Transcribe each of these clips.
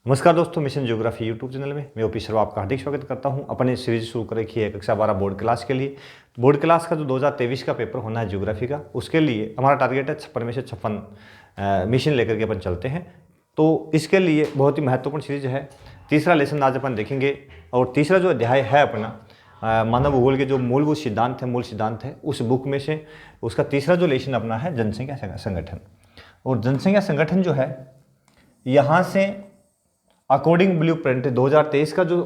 नमस्कार दोस्तों, mission geography YouTube channel में मैं ओपी शर्मा आपका हार्दिक स्वागत करता हूं। अपने सीरीज शुरू कर रखी है कक्षा 12 बोर्ड क्लास के लिए। बोर्ड क्लास का जो 2023 का पेपर होना है ज्योग्राफी का, उसके लिए हमारा टारगेट है 56 में से 56 मिशन लेकर के अपन चलते हैं। तो इसके लिए बहुत ही महत्वपूर्ण सीरीज है। तीसरा लेसन आज अपन देखेंगे और तीसरा जो अध्याय है अपना मानव भूगोल के जो मूलभूत सिद्धांत है, मूल सिद्धांत है, उस बुक में से उसका तीसरा जो लेसन अपना है जनसंख्या संगठन। और जनसंख्या संगठन जो है यहाँ से अकॉर्डिंग ब्लूप्रिंट 2023 का जो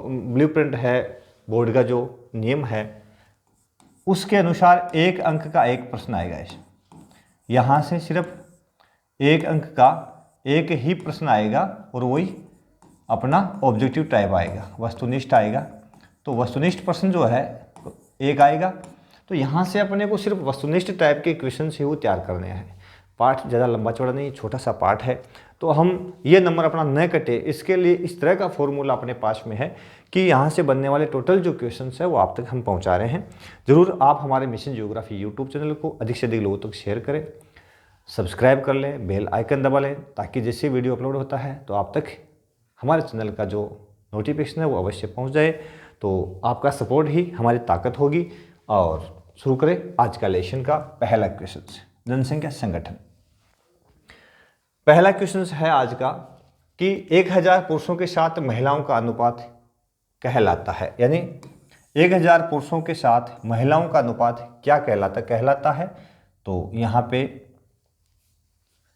ब्लूप्रिंट है, बोर्ड का जो नियम है, उसके अनुसार एक अंक का एक प्रश्न आएगा। इस यहाँ से सिर्फ एक अंक का एक ही प्रश्न आएगा और वही अपना ऑब्जेक्टिव टाइप आएगा, वस्तुनिष्ठ आएगा। तो वस्तुनिष्ठ प्रश्न जो है एक आएगा। तो यहाँ से अपने को सिर्फ वस्तुनिष्ठ टाइप के क्वेश्चन से वो तैयार करने हैं। पाठ ज़्यादा लंबा चौड़ा नहीं, छोटा सा पाठ है। तो हम ये नंबर अपना न कटे, इसके लिए इस तरह का फॉर्मूला अपने पास में है कि यहाँ से बनने वाले टोटल जो क्वेश्चंस है वो आप तक हम पहुँचा रहे हैं। ज़रूर आप हमारे मिशन ज्योग्राफी यूट्यूब चैनल को अधिक से अधिक लोगों तक शेयर करें, सब्सक्राइब कर लें, बेल आइकन दबा लें, ताकि जैसे वीडियो अपलोड होता है तो आप तक हमारे चैनल का जो नोटिफिकेशन है वो अवश्य पहुँच जाए। तो आपका सपोर्ट ही हमारी ताकत होगी। और शुरू करें आज का लेसन का पहला क्वेश्चन, जनसंख्या संगठन। पहला क्वेश्चन है आज का कि 1000 पुरुषों के साथ महिलाओं का अनुपात कहलाता है। यानी 1000 पुरुषों के साथ महिलाओं का अनुपात क्या कहलाता है। तो यहाँ पे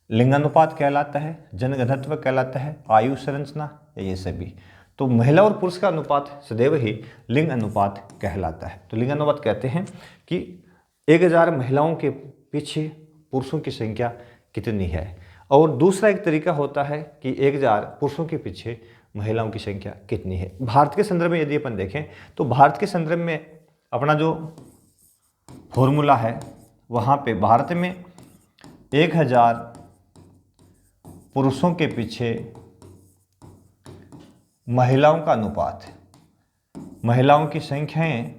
लिंगानुपात कहलाता है, जनघनत्व कहलाता है, आयु संरचना, ये सभी। तो महिला और पुरुष का अनुपात सदैव ही लिंग अनुपात कहलाता है। तो लिंग अनुपात कहते हैं कि 1000 महिलाओं के पीछे पुरुषों की संख्या कितनी है। और दूसरा एक तरीका होता है कि 1000 पुरुषों के पीछे महिलाओं की संख्या कितनी है। भारत के संदर्भ में यदि अपन देखें तो भारत के संदर्भ में अपना जो फॉर्मूला है वहाँ पे भारत में 1000 पुरुषों के पीछे महिलाओं का अनुपात, महिलाओं की संख्याएं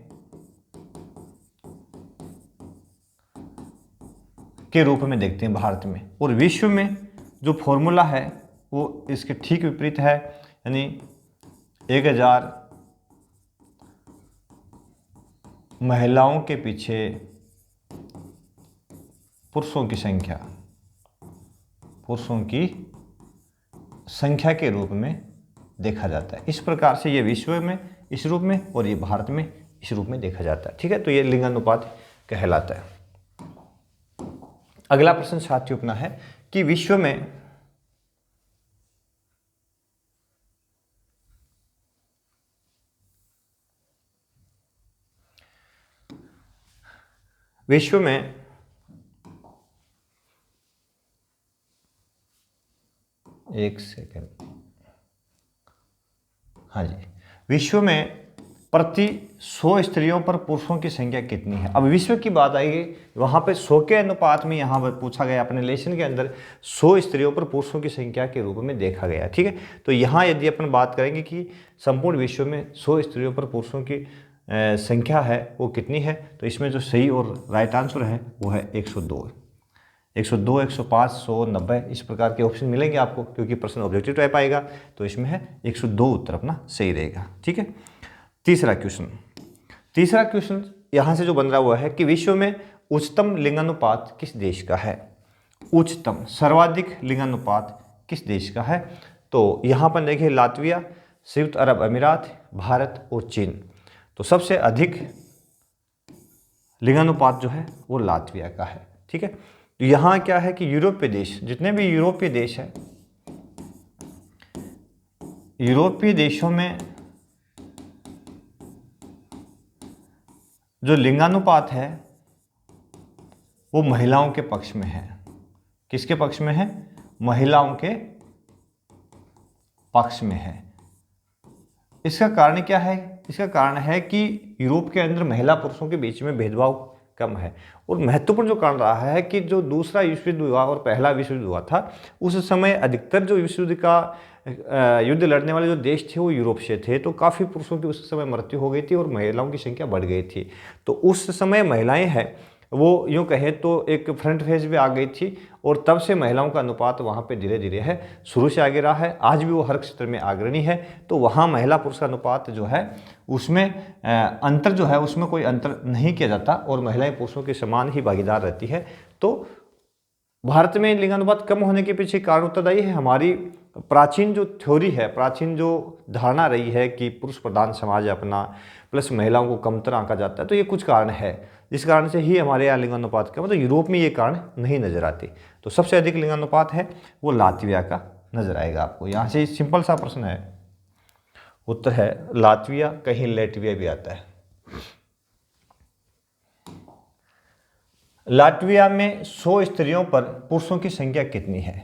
के रूप में देखते हैं भारत में। और विश्व में जो फॉर्मूला है वो इसके ठीक विपरीत है। यानी 1000 महिलाओं के पीछे पुरुषों की संख्या के रूप में देखा जाता है। इस प्रकार से ये विश्व में इस रूप में और ये भारत में इस रूप में देखा जाता है। ठीक है, तो ये लिंगानुपात कहलाता है। अगला प्रश्न साथियों अपना है कि विश्व में एक सेकेंड, हाँ जी, विश्व में प्रति 100 स्त्रियों पर पुरुषों की संख्या कितनी है। अब विश्व की बात आएगी, वहाँ पे 100 के अनुपात में यहाँ पर पूछा गया अपने लेसन के अंदर 100 स्त्रियों पर पुरुषों की संख्या के रूप में देखा गया। ठीक है, तो यहाँ यदि अपन बात करेंगे कि संपूर्ण विश्व में 100 स्त्रियों पर पुरुषों की संख्या है वो कितनी है, तो इसमें जो सही और राइट आंसर है वो है 102, 105, 100, 90 इस प्रकार के ऑप्शन मिलेंगे आपको, क्योंकि प्रश्न ऑब्जेक्टिव टाइप आएगा। तो इसमें है 102 उत्तर अपना सही रहेगा। ठीक है, तीसरा क्वेश्चन यहाँ से जो बन रहा हुआ है कि विश्व में उच्चतम लिंगानुपात किस देश का है। उच्चतम सर्वाधिक लिंगानुपात किस देश का है। तो यहाँ पर देखिए लातविया, संयुक्त अरब अमीरात, भारत और चीन। तो सबसे अधिक लिंगानुपात जो है वो लातविया का है। ठीक है, तो यहाँ क्या है कि यूरोपीय देश, जितने भी यूरोपीय देश हैं, यूरोपीय देशों में जो लिंगानुपात है वो महिलाओं के पक्ष में है। किसके पक्ष में है? महिलाओं के पक्ष में है। इसका कारण क्या है? इसका कारण है कि यूरोप के अंदर महिला पुरुषों के बीच में भेदभाव कम है। और महत्वपूर्ण जो कारण रहा है कि जो दूसरा विश्व युद्ध हुआ और पहला विश्व युद्ध हुआ था, उस समय अधिकतर जो विश्व युद्ध का युद्ध लड़ने वाले जो देश थे वो यूरोप से थे। तो काफ़ी पुरुषों की उस समय मृत्यु हो गई थी और महिलाओं की संख्या बढ़ गई थी। तो उस समय महिलाएं हैं वो यूँ कहें तो एक फ्रंट फेज पे आ गई थी, और तब से महिलाओं का अनुपात वहाँ पे धीरे धीरे है शुरू से आगे रहा है। आज भी वो हर क्षेत्र में अग्रणी है। तो वहाँ महिला पुरुष का अनुपात जो है उसमें अंतर जो है उसमें कोई अंतर नहीं किया जाता, और महिलाएं पुरुषों के समान ही भागीदार रहती है। तो भारत में लिंगानुपात कम होने के पीछे कारण उत्तरदायी है हमारी प्राचीन जो थ्योरी है, प्राचीन जो धारणा रही है कि पुरुष प्रधान समाज है अपना, प्लस महिलाओं को कमतर आंका जाता है। तो ये कुछ कारण है जिस कारण से ही हमारे यहाँ लिंगानुपात का, मतलब यूरोप में ये कारण नहीं नजर आते। तो सबसे अधिक लिंगानुपात है वो लातविया का नजर आएगा आपको। यहाँ से सिंपल सा प्रश्न है, उत्तर है लातविया, कहीं लेटविया भी आता है। लातविया में 100 स्त्रियों पर पुरुषों की संख्या कितनी है?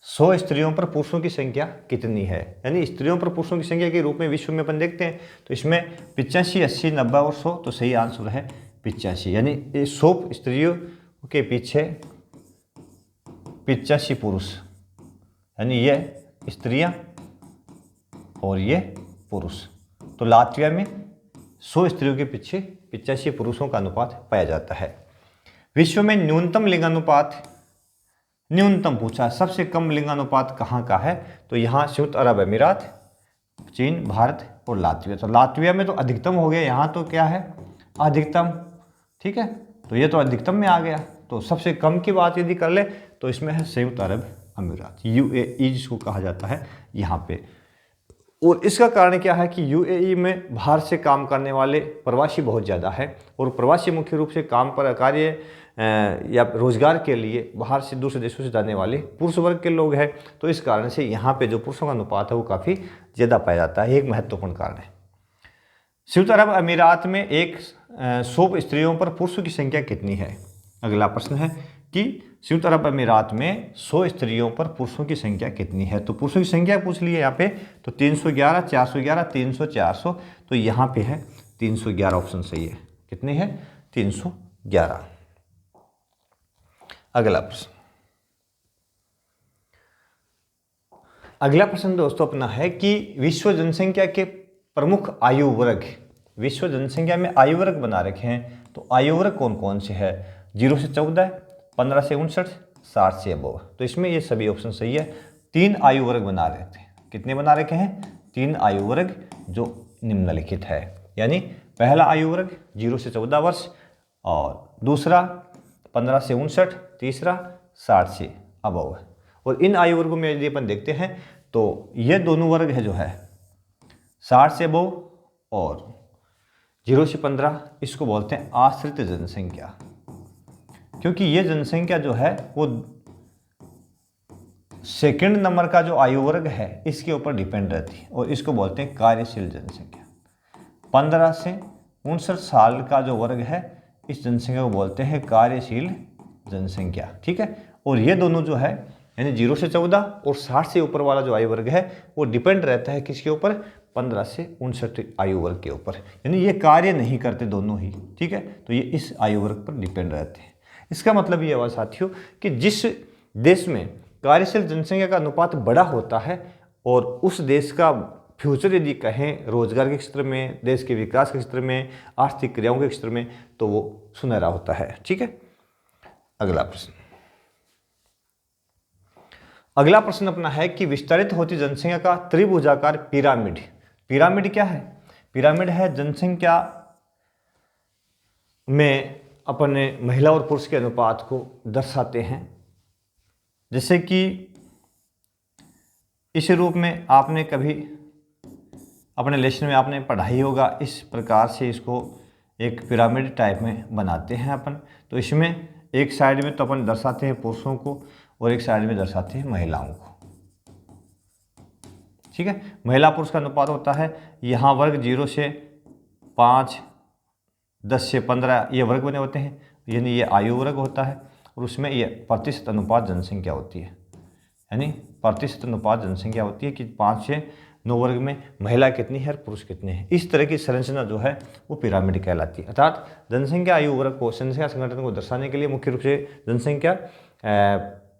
100 स्त्रियों पर पुरुषों की संख्या कितनी है, यानी स्त्रियों पर पुरुषों की संख्या के रूप में विश्व में अपन देखते हैं। तो इसमें 85, 80, 90 और 100, तो सही आंसर है 85, यानी 100 स्त्रियों के पीछे 85 पुरुष, यानी ये स्त्रियां और ये पुरुष। तो लातविया में 100 स्त्रियों के पीछे 85 पुरुषों का अनुपात पाया जाता है। विश्व में न्यूनतम लिंगानुपात, न्यूनतम पूछा, सबसे कम लिंगानुपात कहाँ का है? तो यहाँ संयुक्त अरब अमीरात, चीन, भारत और लातविया। तो लातविया में तो अधिकतम हो गया, यहाँ तो क्या है अधिकतम, ठीक है। तो ये तो अधिकतम में आ गया। तो सबसे कम की बात यदि कर ले तो इसमें है संयुक्त अरब अमीरात, UAE जिसको कहा जाता है यहाँ पे। और इसका कारण क्या है कि UAE में बाहर से काम करने वाले प्रवासी बहुत ज़्यादा है, और प्रवासी मुख्य रूप से काम पर कार्य या रोजगार के लिए बाहर से दूसरे देशों से जाने वाले पुरुष वर्ग के लोग हैं। तो इस कारण से यहाँ पे जो पुरुषों का अनुपात है वो काफ़ी ज़्यादा पाया जाता है, एक महत्वपूर्ण कारण है। संयुक्त अरब अमीरात में 100 स्त्रियों पर पुरुषों की संख्या कितनी है? अगला प्रश्न है कि संयुक्त अरब अमीरात में 100 स्त्रियों पर पुरुषों की संख्या कितनी है? तो पुरुषों की संख्या पूछ ली है यहाँ पे, तो 311, 411, 300, 400, तो यहाँ पे है 311 ऑप्शन सही है। कितने है? 311। अगला प्रश्न, अगला प्रश्न दोस्तों अपना है कि विश्व जनसंख्या के प्रमुख आयु वर्ग, विश्व जनसंख्या में आयु वर्ग बना रखे हैं। तो आयु वर्ग कौन कौन से है? 0 से 14, 15 से 59, 60 से अबव। तो इसमें ये सभी ऑप्शन सही है। 3 आयु वर्ग बना रहे थे। कितने बना रखे हैं? 3 आयु वर्ग जो निम्नलिखित है, यानी पहला आयु वर्ग 0 से 14 वर्ष, और दूसरा 15 से 59, तीसरा 60 से अबव। और इन आयु वर्गों में यदि अपन देखते हैं तो ये दोनों वर्ग है जो है 60 से अबव और 0 से 15, इसको बोलते हैं आश्रित जनसंख्या, क्योंकि ये जनसंख्या जो है वो सेकंड नंबर का जो आयु वर्ग है इसके ऊपर डिपेंड रहती है, और इसको बोलते हैं कार्यशील जनसंख्या। 15 से 59 साल का जो वर्ग है इस जनसंख्या को बोलते हैं कार्यशील जनसंख्या, ठीक है। और ये दोनों जो है यानी 0 से 14 और 60 से ऊपर वाला जो आयु वर्ग है वो डिपेंड रहता है किसके ऊपर? 15 से 59 आयु वर्ग के ऊपर, यानी ये कार्य नहीं करते दोनों ही, ठीक है। तो ये इस आयु वर्ग पर डिपेंड रहते हैं। इसका मतलब ये हुआ साथियों कि जिस देश में कार्यशील जनसंख्या का अनुपात बड़ा होता है और उस देश का फ्यूचर यदि कहें रोजगार के क्षेत्र में, देश के विकास के क्षेत्र में, आर्थिक क्रियाओं के क्षेत्र में, तो वो सुनहरा होता है, ठीक है। अगला प्रश्न, अगला प्रश्न अपना है कि विस्तारित होती जनसंख्या का त्रिभुजाकार पिरामिड, पिरामिड क्या है? पिरामिड है जनसंख्या में अपने महिला और पुरुष के अनुपात को दर्शाते हैं। जैसे कि इस रूप में आपने कभी अपने लेसन में आपने पढ़ाई होगा, इस प्रकार से इसको एक पिरामिड टाइप में बनाते हैं अपन। तो इसमें एक साइड में तो अपन दर्शाते हैं पुरुषों को और एक साइड में दर्शाते हैं महिलाओं को, ठीक है। महिला पुरुष का अनुपात होता है यहाँ वर्ग 0 से 5, 10 से 15 ये वर्ग बने होते हैं, यानी ये आयु वर्ग होता है, और उसमें ये प्रतिशत अनुपात जनसंख्या होती है, यानी प्रतिशत अनुपात जनसंख्या होती है कि 5 से 9 वर्ग में महिला कितनी है और पुरुष कितने हैं। इस तरह की संरचना जो है वो पिरामिड कहलाती है। अर्थात जनसंख्या आयु वर्ग को, जनसंख्या संगठन को दर्शाने के लिए मुख्य रूप से जनसंख्या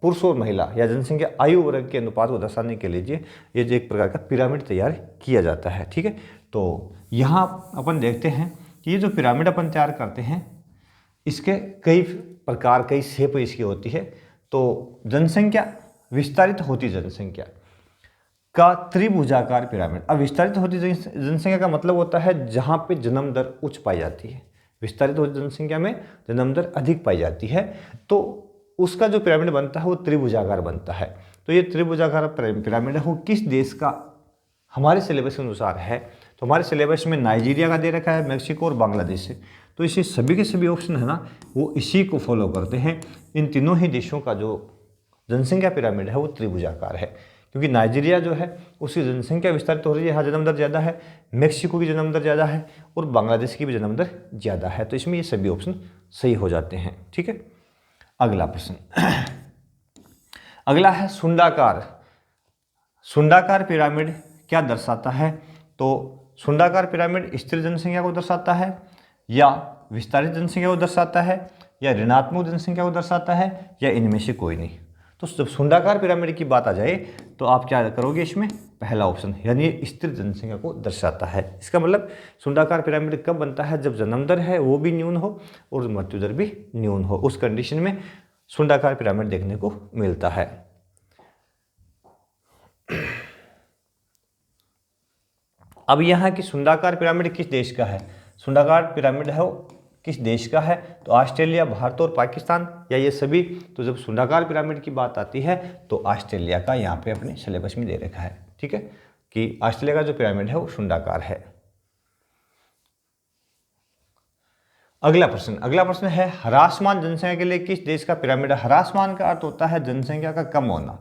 पुरुष और महिला या जनसंख्या आयु वर्ग के अनुपात को दर्शाने के लिए ये जो एक प्रकार का पिरामिड तैयार किया जाता है, ठीक है। तो यहाँ अपन देखते हैं कि ये जो पिरामिड अपन तैयार करते हैं इसके कई प्रकार, कई शेप इसकी होती है। तो जनसंख्या, विस्तारित होती जनसंख्या का त्रिभुजाकार पिरामिड। अब विस्तारित होती जनसंख्या का मतलब होता है जहाँ पे जन्म दर उच्च पाई जाती है। विस्तारित होती जनसंख्या में जन्म दर अधिक पाई जाती है, तो उसका जो पिरामिड बनता है वो त्रिभुजाकार बनता है। तो ये त्रिभुजाकार पिरामिड है वो किस देश का हमारे सिलेबस के अनुसार है? तो हमारे सिलेबस में नाइजीरिया का दे रखा है, मेक्सिको और बांग्लादेश है। तो इसे सभी के सभी ऑप्शन है ना वो इसी को फॉलो करते हैं। इन तीनों ही देशों का जो जनसंख्या पिरामिड है वो त्रिभुजाकार है, क्योंकि नाइजीरिया जो है उसकी जनसंख्या विस्तारित हो रही है, यहाँ जन्म दर ज़्यादा है, मेक्सिको की जन्म दर ज़्यादा है और बांग्लादेश की भी जन्म दर ज़्यादा है। तो इसमें ये सभी ऑप्शन सही हो जाते हैं। ठीक है, अगला प्रश्न अगला है सुंडाकार। सुंडाकार पिरामिड क्या दर्शाता है? तो सुंडाकार पिरामिड स्थिर जनसंख्या को दर्शाता है, या विस्तारित जनसंख्या को दर्शाता है, या ऋणात्मक जनसंख्या को दर्शाता है, या इनमें से कोई नहीं। तो जब सुंडाकार पिरामिड की बात आ जाए तो आप क्या करोगे? इसमें पहला ऑप्शन यानी स्थिर जनसंख्या को दर्शाता है। इसका मतलब सुंडाकार पिरामिड कब बनता है? जब जन्म दर है वो भी न्यून हो और मृत्यु दर भी न्यून हो, उस कंडीशन में सुंडाकार पिरामिड देखने को मिलता है। अब यहाँ की सुंडाकार पिरामिड किस देश का है? सुंडाकार पिरामिड है वो किस देश का है? तो ऑस्ट्रेलिया, भारत और पाकिस्तान, या ये सभी? तो जब सुंडाकार पिरामिड की बात आती है तो ऑस्ट्रेलिया का यहाँ पे अपने सिलेबस में दे रखा है। ठीक है, कि ऑस्ट्रेलिया का जो पिरामिड है वो सुंडाकार है। अगला प्रश्न है ह्रासमान जनसंख्या के लिए किस देश का पिरामिड है? ह्रासमान का अर्थ होता है जनसंख्या का कम होना।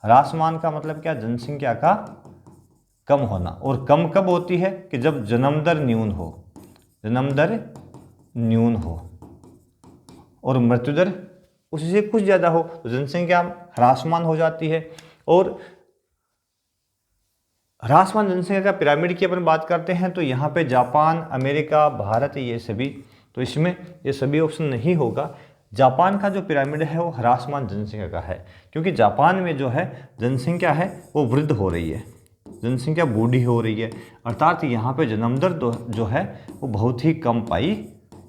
ह्रासमान का मतलब क्या? जनसंख्या का कम होना। और कम कब होती है? कि जब जन्म दर न्यून हो, जन्म दर न्यून हो और मृत्यु दर उससे कुछ ज़्यादा हो, तो जनसंख्या ह्रासमान हो जाती है। और ह्रासमान जनसंख्या का पिरामिड की अपन बात करते हैं तो यहाँ पे जापान, अमेरिका, भारत, ये सभी, तो इसमें ये सभी ऑप्शन नहीं होगा। जापान का जो पिरामिड है वो ह्रासमान जनसंख्या का है, क्योंकि जापान में जो है जनसंख्या है वो वृद्ध हो रही है, जनसंख्या बूढ़ी हो रही है, अर्थात यहाँ पे जन्म दर जो है वो बहुत ही कम पाई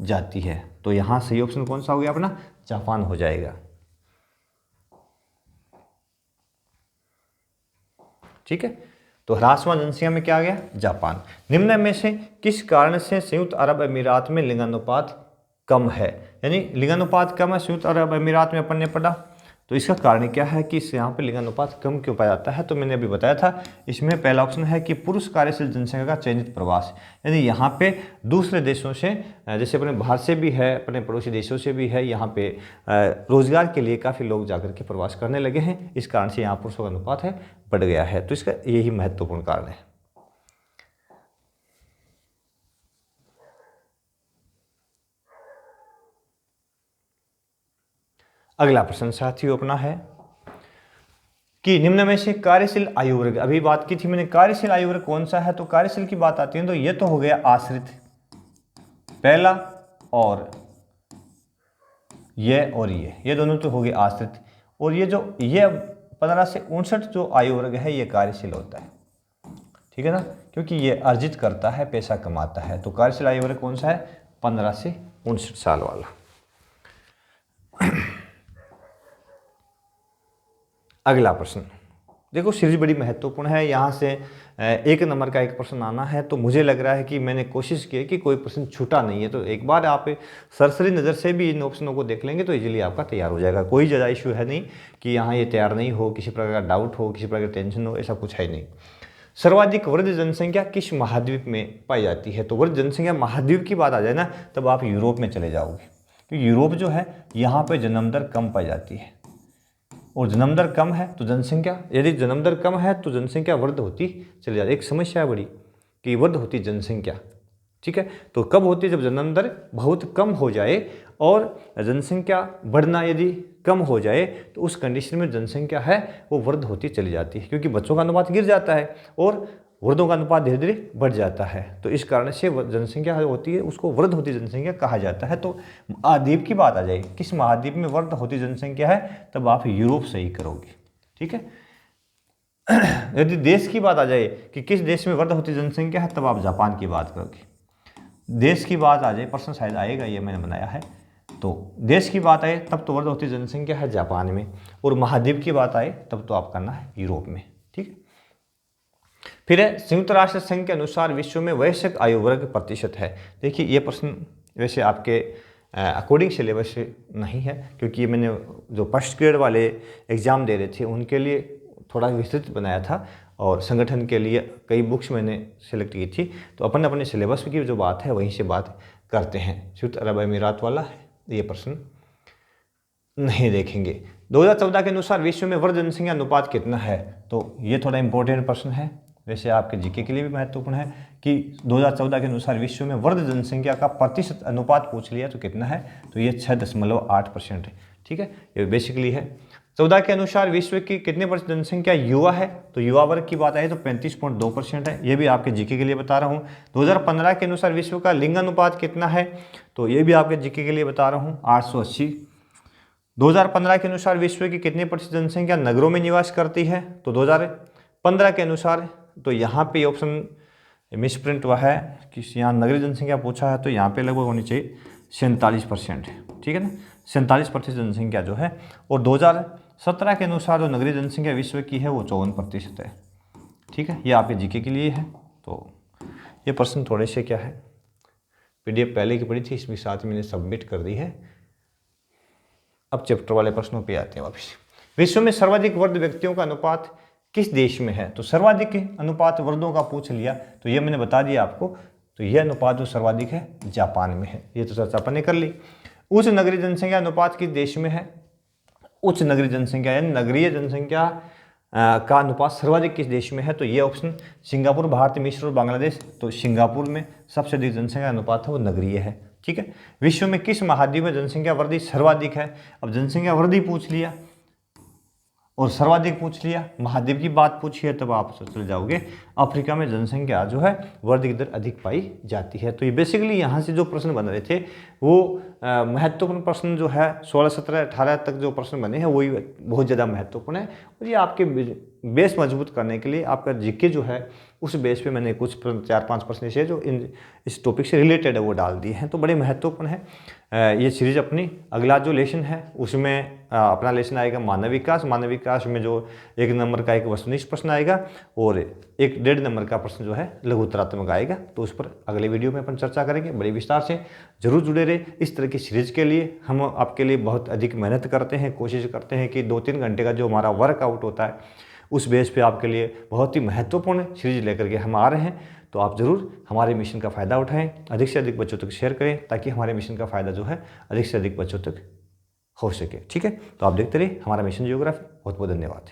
जाती है। तो यहाँ सही ऑप्शन कौन सा हो गया अपना? जापान हो जाएगा। ठीक है, तो ह्रासमान जनसंख्या में क्या आ गया? जापान। निम्न में से किस कारण से संयुक्त अरब अमीरात में लिंगानुपात कम है? यानी लिंगानुपात कम है संयुक्त अरब अमीरात में, अपन ने पढ़ा। तो इसका कारण क्या है कि यहाँ पे लिंगानुपात कम क्यों पाया जाता है? तो मैंने अभी बताया था, इसमें पहला ऑप्शन है कि पुरुष कार्यशील जनसंख्या का चयनित प्रवास, यानी यहाँ पे दूसरे देशों से, जैसे अपने बाहर से भी है, अपने पड़ोसी देशों से भी है, यहाँ पे रोजगार के लिए काफ़ी लोग जाकर के प्रवास करने लगे हैं, इस कारण से यहाँ पुरुषों का अनुपात है बढ़ गया है। तो इसका यही महत्वपूर्ण कारण है। अगला प्रश्न साथियों अपना है कि निम्न में से कार्यशील आयु वर्ग, अभी बात की थी मैंने कार्यशील आयु वर्ग कौन सा है? तो कार्यशील की बात आती है तो ये तो हो गया आश्रित पहला, और ये दोनों तो हो गए आश्रित। और ये जो ये 15 से 59 जो आयु वर्ग है ये कार्यशील होता है। ठीक है ना, क्योंकि ये अर्जित करता है, पैसा कमाता है। तो कार्यशील आयु वर्ग कौन सा है? 15 से 59 साल वाला। अगला प्रश्न देखो, सीरीज बड़ी महत्वपूर्ण है, यहाँ से 1 नंबर का एक प्रश्न आना है। तो मुझे लग रहा है कि मैंने कोशिश की है कि कोई प्रश्न छूटा नहीं है। तो एक बार आप सरसरी नज़र से भी इन ऑप्शनों को देख लेंगे तो इजीली आपका तैयार हो जाएगा। कोई ज़्यादा इशू है नहीं कि यहाँ ये तैयार नहीं हो, किसी प्रकार का डाउट हो, किसी प्रकार की टेंशन हो, ऐसा कुछ है नहीं। सर्वाधिक वृद्ध जनसंख्या किस महाद्वीप में पाई जाती है? तो वृद्ध जनसंख्या महाद्वीप की बात आ जाए ना, तब आप यूरोप में चले जाओगे, क्योंकि यूरोप जो है यहाँ पर जन्म दर कम पाई जाती है, और जन्म दर कम है तो जनसंख्या, यदि जन्म दर कम है तो जनसंख्या वृद्ध होती चली जाती है। एक समस्या है बड़ी कि वृद्ध होती जनसंख्या। ठीक है, तो कब होती है? जब जन्म दर बहुत कम हो जाए और जनसंख्या बढ़ना यदि कम हो जाए, तो उस कंडीशन में जनसंख्या है वो वृद्ध होती चली जाती है, क्योंकि बच्चों का अनुपात गिर जाता है और वृद्धों का अनुपात धीरे धीरे बढ़ जाता है। तो इस कारण से जनसंख्या होती है उसको वृद्ध होती जनसंख्या कहा जाता है। तो महाद्वीप की बात आ जाए, किस महाद्वीप में वृद्ध होती जनसंख्या है, तब आप यूरोप सही करोगे। ठीक है, यदि देश की बात आ जाए कि किस देश में वृद्ध होती जनसंख्या है, तब आप जापान की बात करोगे। देश की बात आ जाए, प्रश्न शायद आएगा, ये मैंने बनाया है। तो देश की बात आए तब तो वर्ध होती जनसंख्या है जापान में, और महाद्वीप की बात आए तब तो आप करना है यूरोप में। ठीक है, फिर है संयुक्त राष्ट्र संघ के अनुसार विश्व में वयस्क आयु वर्ग प्रतिशत है। देखिए ये प्रश्न वैसे आपके अकॉर्डिंग सिलेबस से नहीं है, क्योंकि ये मैंने जो फर्स्ट ग्रेड वाले एग्ज़ाम दे रहे थे उनके लिए थोड़ा विस्तृत बनाया था, और संगठन के लिए कई बुक्स मैंने सेलेक्ट की थी। तो अपन अपने सिलेबस की जो बात है वहीं से बात करते हैं। संयुक्त अरब अमीरात वाला ये प्रश्न नहीं देखेंगे। 2014 के अनुसार विश्व में वर्ग जनसंख्या अनुपात कितना है, तो ये थोड़ा इंपॉर्टेंट प्रश्न है, वैसे आपके जीके के लिए भी महत्वपूर्ण है कि 2014 के अनुसार विश्व में वर्ग जनसंख्या का प्रतिशत अनुपात पूछ लिया तो कितना है, तो ये 6.8% है। ठीक है, ये बेसिकली है। 14 के अनुसार विश्व की कितने % जनसंख्या युवा है, तो युवा वर्ग की बात आए तो 35.2% है, ये भी आपके जीके के लिए बता रहा हूँ। 2015 के अनुसार विश्व का लिंग अनुपात कितना है, तो ये भी आपके जीके के लिए बता रहा हूँ, 880। 2015 के अनुसार विश्व की कितने % जनसंख्या नगरों में निवास करती है, तो 2015 के अनुसार, तो यहाँ पे ऑप्शन मिसप्रिंट हुआ है कि यहाँ नगरीय जनसंख्या पूछा है, तो यहाँ पे लगभग होनी चाहिए 47%। ठीक है ना, 47% जनसंख्या जो है। और 2017 के अनुसार जो नगरीय जनसंख्या विश्व की है वो 54% है। ठीक है, ये आपके जीके के लिए है। तो ये प्रश्न थोड़े से क्या है, PDF पहले की पढ़ी थी, इसमें साथ मैंने सबमिट कर दी है। अब चैप्टर वाले प्रश्नों पे आते हैं वापस। विश्व में सर्वाधिक वर्ग व्यक्तियों का अनुपात किस देश में है, तो सर्वाधिक अनुपात वर्गों का पूछ लिया, तो ये मैंने बता दिया आपको। तो यह अनुपात जो सर्वाधिक है जापान में है, ये तो चर्चा अपन ने कर ली। उच्च नगरीय जनसंख्या अनुपात किस देश में है, उच्च नगरीय जनसंख्या यानी नगरीय जनसंख्या का अनुपात सर्वाधिक किस देश में है, तो ये ऑप्शन सिंगापुर, भारत, मिस्र और बांग्लादेश। तो सिंगापुर में सबसे अधिक जनसंख्या अनुपात है वो नगरीय है। ठीक है, विश्व में किस महाद्वीप में जनसंख्या वृद्धि सर्वाधिक है, अब जनसंख्या वृद्धि पूछ लिया और सर्वाधिक पूछ लिया, महाद्वीप की बात पूछी है, तब आप चले जाओगे अफ्रीका में जनसंख्या जो है वृद्धि की दर अधिक पाई जाती है। तो ये बेसिकली यहाँ से जो प्रश्न बन रहे थे वो महत्वपूर्ण प्रश्न जो है 16, 17, 18 तक जो प्रश्न बने हैं वही बहुत ज़्यादा महत्वपूर्ण है, और ये आपके बेस मजबूत करने के लिए आपका जीके जो है उस बेस पे मैंने कुछ 4-5 प्रश्न से जो इस टॉपिक से रिलेटेड है वो डाल दिए हैं, तो बड़े महत्वपूर्ण है। ये सीरीज अपनी अगला जो लेसन है उसमें अपना लेसन आएगा मानव विकास। मानव विकास में जो 1 नंबर का एक वस्तुनिष्ठ प्रश्न आएगा और 1.5 नंबर का प्रश्न जो है लघुत्तरात्मक आएगा, तो उस पर अगले वीडियो में अपन चर्चा करेंगे बड़े विस्तार से। जरूर जुड़े रहे। इस तरह की सीरीज के लिए हम आपके लिए बहुत अधिक मेहनत करते हैं, कोशिश करते हैं कि 2-3 घंटे का जो हमारा वर्कआउट होता है उस बेस पे आपके लिए बहुत ही महत्वपूर्ण सीरीज लेकर के हम आ रहे हैं। तो आप ज़रूर हमारे मिशन का फ़ायदा उठाएं, अधिक से अधिक बच्चों तक शेयर करें ताकि हमारे मिशन का फ़ायदा जो है अधिक से अधिक बच्चों तक हो सके। ठीक है, तो आप देखते रहिए हमारा मिशन जियोग्राफी। बहुत बहुत धन्यवाद।